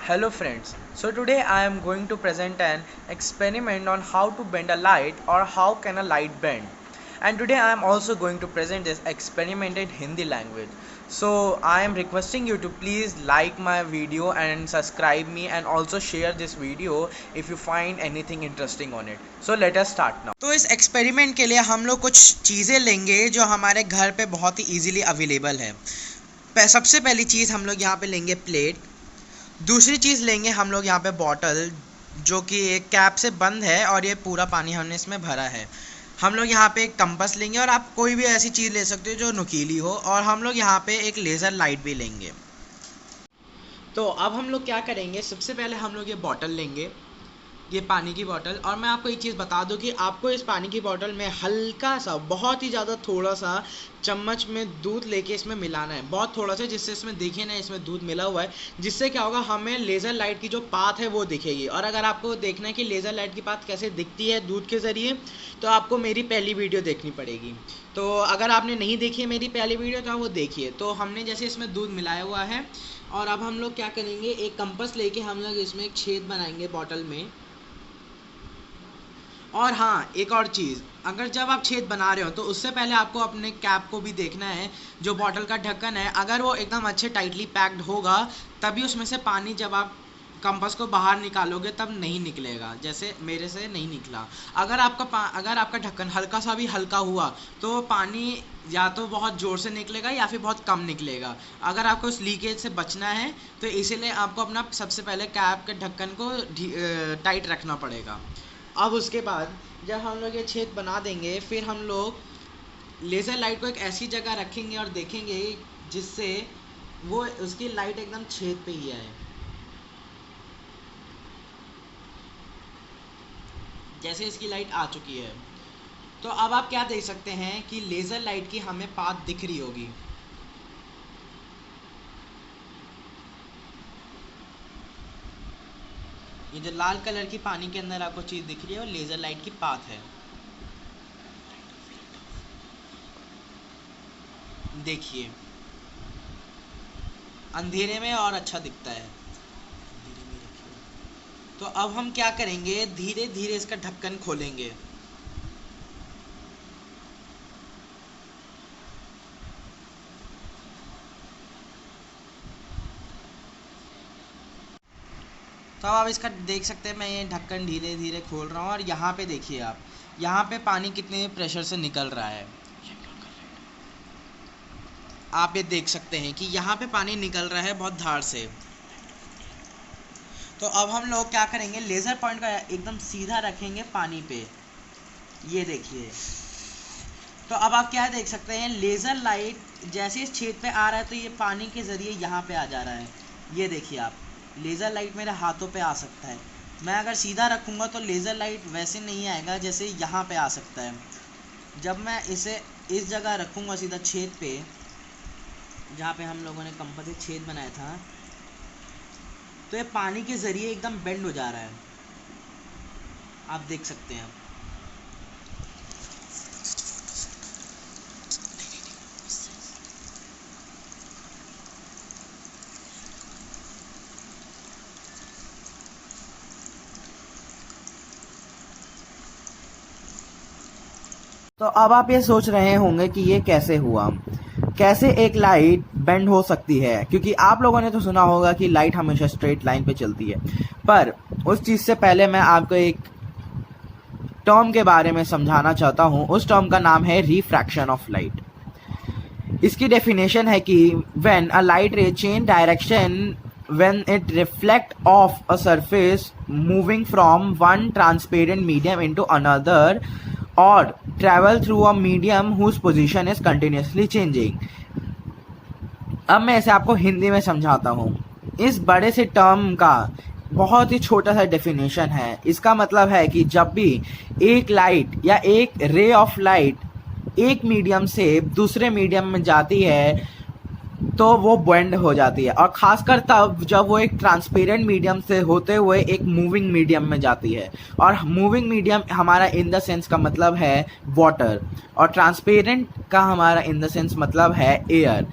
Hello friends, so today I am going to present an experiment on how to bend a light or how can a light bend. And today I am also going to present this experiment in Hindi language. So I am requesting you to please like my video and subscribe me and also share this video if you find anything interesting on it. So let us start now. तो इस experiment के लिए हम लोग कुछ चीज़ें लेंगे जो हमारे घर पे बहुत ही इजीली अवेलेबल है। सबसे पहली चीज़ हम लोग यहाँ पे लेंगे प्लेट। दूसरी चीज़ लेंगे हम लोग यहाँ पे बॉटल जो कि एक कैप से बंद है और ये पूरा पानी हमने इसमें भरा है। हम लोग यहाँ पे एक कंपास लेंगे और आप कोई भी ऐसी चीज़ ले सकते हो जो नुकीली हो, और हम लोग यहाँ पे एक लेज़र लाइट भी लेंगे। तो अब हम लोग क्या करेंगे, सबसे पहले हम लोग ये बॉटल लेंगे, ये पानी की बोतल। और मैं आपको एक चीज़ बता दूं कि आपको इस पानी की बोतल में हल्का सा, बहुत ही ज़्यादा थोड़ा सा चम्मच में दूध लेके इसमें मिलाना है, बहुत थोड़ा सा, जिससे इसमें देखिए ना इसमें दूध मिला हुआ है, जिससे क्या होगा हमें लेज़र लाइट की जो पाथ है वो दिखेगी। और अगर आपको देखना है कि लेज़र लाइट की पाथ कैसे दिखती है दूध के ज़रिए, तो आपको मेरी पहली वीडियो देखनी पड़ेगी। तो अगर आपने नहीं देखी है मेरी पहली वीडियो तो वो देखिए। तो हमने जैसे इसमें दूध मिलाया हुआ है, और अब हम लोग क्या करेंगे, एक कंपास लेके हम लोग इसमें एक छेद बनाएंगे बॉटल में। और हाँ, एक और चीज़, अगर जब आप छेद बना रहे हो तो उससे पहले आपको अपने कैप को भी देखना है, जो बॉटल का ढक्कन है, अगर वो एकदम अच्छे टाइटली पैक्ड होगा तभी उसमें से पानी जब आप कंपास को बाहर निकालोगे तब नहीं निकलेगा, जैसे मेरे से नहीं निकला। अगर आपका ढक्कन हल्का सा भी हल्का हुआ तो पानी या तो बहुत ज़ोर से निकलेगा या फिर बहुत कम निकलेगा। अगर आपको उस लीकेज से बचना है तो इसीलिए आपको अपना सबसे पहले कैप के ढक्कन को टाइट रखना पड़ेगा। अब उसके बाद जब हम लोग ये छेद बना देंगे, फिर हम लोग लेज़र लाइट को एक ऐसी जगह रखेंगे और देखेंगे जिससे वो उसकी लाइट एकदम छेद पे ही आए। जैसे इसकी लाइट आ चुकी है, तो अब आप क्या देख सकते हैं कि लेज़र लाइट की हमें पाथ दिख रही होगी। ये जो लाल कलर की पानी के अंदर आपको चीज़ दिख रही है वो लेज़र लाइट की पाथ है। देखिए अंधेरे में और अच्छा दिखता है। तो अब हम क्या करेंगे, धीरे धीरे इसका ढक्कन खोलेंगे। तो अब आप इसका देख सकते हैं, मैं ये ढक्कन धीरे धीरे खोल रहा हूँ और यहाँ पे देखिए आप, यहाँ पे पानी कितने प्रेशर से निकल रहा है। आप ये देख सकते हैं कि यहाँ पे पानी निकल रहा है बहुत धार से। तो अब हम लोग क्या करेंगे, लेज़र पॉइंट का एकदम सीधा रखेंगे पानी पे, ये देखिए। तो अब आप क्या देख सकते हैं, लेज़र लाइट जैसे इस छेद पे आ रहा है तो ये पानी के ज़रिए यहाँ पे आ जा रहा है। ये देखिए आप, लेज़र लाइट मेरे हाथों पे आ सकता है। मैं अगर सीधा रखूँगा तो लेज़र लाइट वैसे नहीं आएगा जैसे यहाँ पे आ सकता है। जब मैं इसे इस जगह रखूँगा सीधा छेद पे, जहाँ पे हम लोगों ने कंपास से छेद बनाया था, तो ये पानी के ज़रिए एकदम बेंड हो जा रहा है, आप देख सकते हैं। तो अब आप ये सोच रहे होंगे कि ये कैसे हुआ, कैसे एक लाइट बेंड हो सकती है, क्योंकि आप लोगों ने तो सुना होगा कि लाइट हमेशा स्ट्रेट लाइन पे चलती है। पर उस चीज़ से पहले मैं आपको एक टर्म के बारे में समझाना चाहता हूँ। उस टर्म का नाम है रिफ्रैक्शन ऑफ लाइट। इसकी डेफिनेशन है कि व्हेन अ लाइट रे change direction when it reflect off a surface moving from one transparent medium into another or travel through a medium whose position is continuously changing। अब मैं इसे आपको हिंदी में समझाता हूँ। इस बड़े से टर्म का बहुत ही छोटा सा डेफिनेशन है। इसका मतलब है कि जब भी एक लाइट या एक रे ऑफ लाइट एक मीडियम से दूसरे मीडियम में जाती है तो वो बेंड हो जाती है, और ख़ासकर तब जब वो एक ट्रांसपेरेंट मीडियम से होते हुए एक मूविंग मीडियम में जाती है। और मूविंग मीडियम हमारा इन द सेंस का मतलब है वाटर, और ट्रांसपेरेंट का हमारा इन द सेंस मतलब है एयर।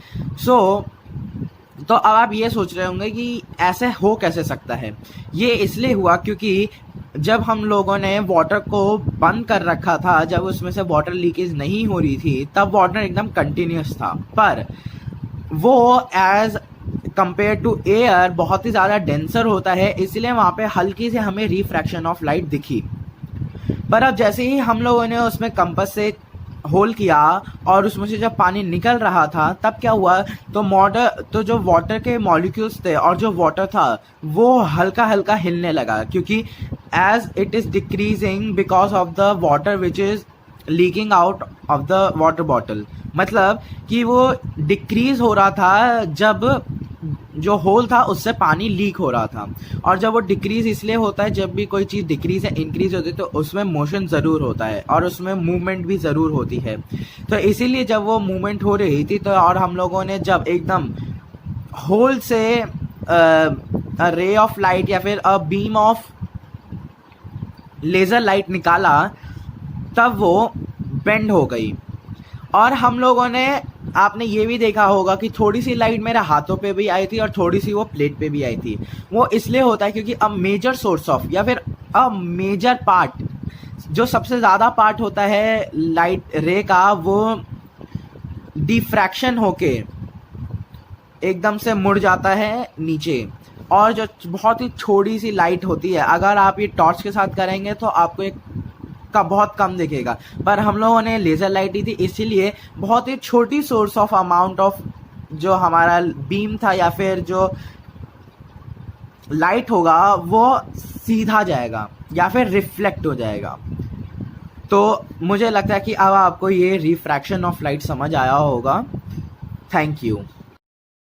सो तो अब आप ये सोच रहे होंगे कि ऐसे हो कैसे सकता है। ये इसलिए हुआ क्योंकि जब हम लोगों ने वाटर को बंद कर रखा था, जब उसमें से वाटर लीकेज नहीं हो रही थी, तब वाटर एकदम कंटिन्यूस था, पर वो एज कंपेयर टू एयर बहुत ही ज़्यादा डेंसर होता है, इसलिए वहाँ पे हल्की से हमें रिफ्रैक्शन ऑफ लाइट दिखी। पर अब जैसे ही हम लोगों ने उसमें कंपास से होल किया और उसमें से जब पानी निकल रहा था, तब क्या हुआ, तो जो वाटर के मॉलिक्यूल्स थे और जो वाटर था वो हल्का हल्का हिलने लगा, क्योंकि as it is decreasing because of the water which is leaking out of the water bottle. मतलब कि वो डिक्रीज हो रहा था जब जो होल था उससे पानी लीक हो रहा था, और जब वो डिक्रीज इसलिए होता है, जब भी कोई चीज़ डिक्रीज या इंक्रीज होती है तो उसमें मोशन ज़रूर होता है और उसमें मूवमेंट भी ज़रूर होती है। तो इसीलिए जब वो मूवमेंट हो रही थी तो और हम लोगों ने जब एकदम होल से रे ऑफ लाइट या फिर a beam of laser light निकाला, तब वो बेंड हो गई। और हम लोगों ने, आपने ये भी देखा होगा कि थोड़ी सी लाइट मेरे हाथों पे भी आई थी और थोड़ी सी वो प्लेट पे भी आई थी। वो इसलिए होता है क्योंकि अ मेजर सोर्स ऑफ या फिर अ मेजर पार्ट, जो सबसे ज़्यादा पार्ट होता है लाइट रे का, वो डिफ्रैक्शन होके एकदम से मुड़ जाता है नीचे। और जो बहुत ही छोटी सी लाइट होती है, अगर आप ये टॉर्च के साथ करेंगे तो आपको एक का बहुत कम दिखेगा, पर हम लोगों ने लेज़र लाइट दी थी, इसीलिए बहुत ही छोटी सोर्स ऑफ अमाउंट ऑफ जो हमारा बीम था या फिर जो लाइट होगा वो सीधा जाएगा या फिर रिफ्लेक्ट हो जाएगा। तो मुझे लगता है कि अब आपको ये रिफ्रैक्शन ऑफ लाइट समझ आया होगा। Thank you.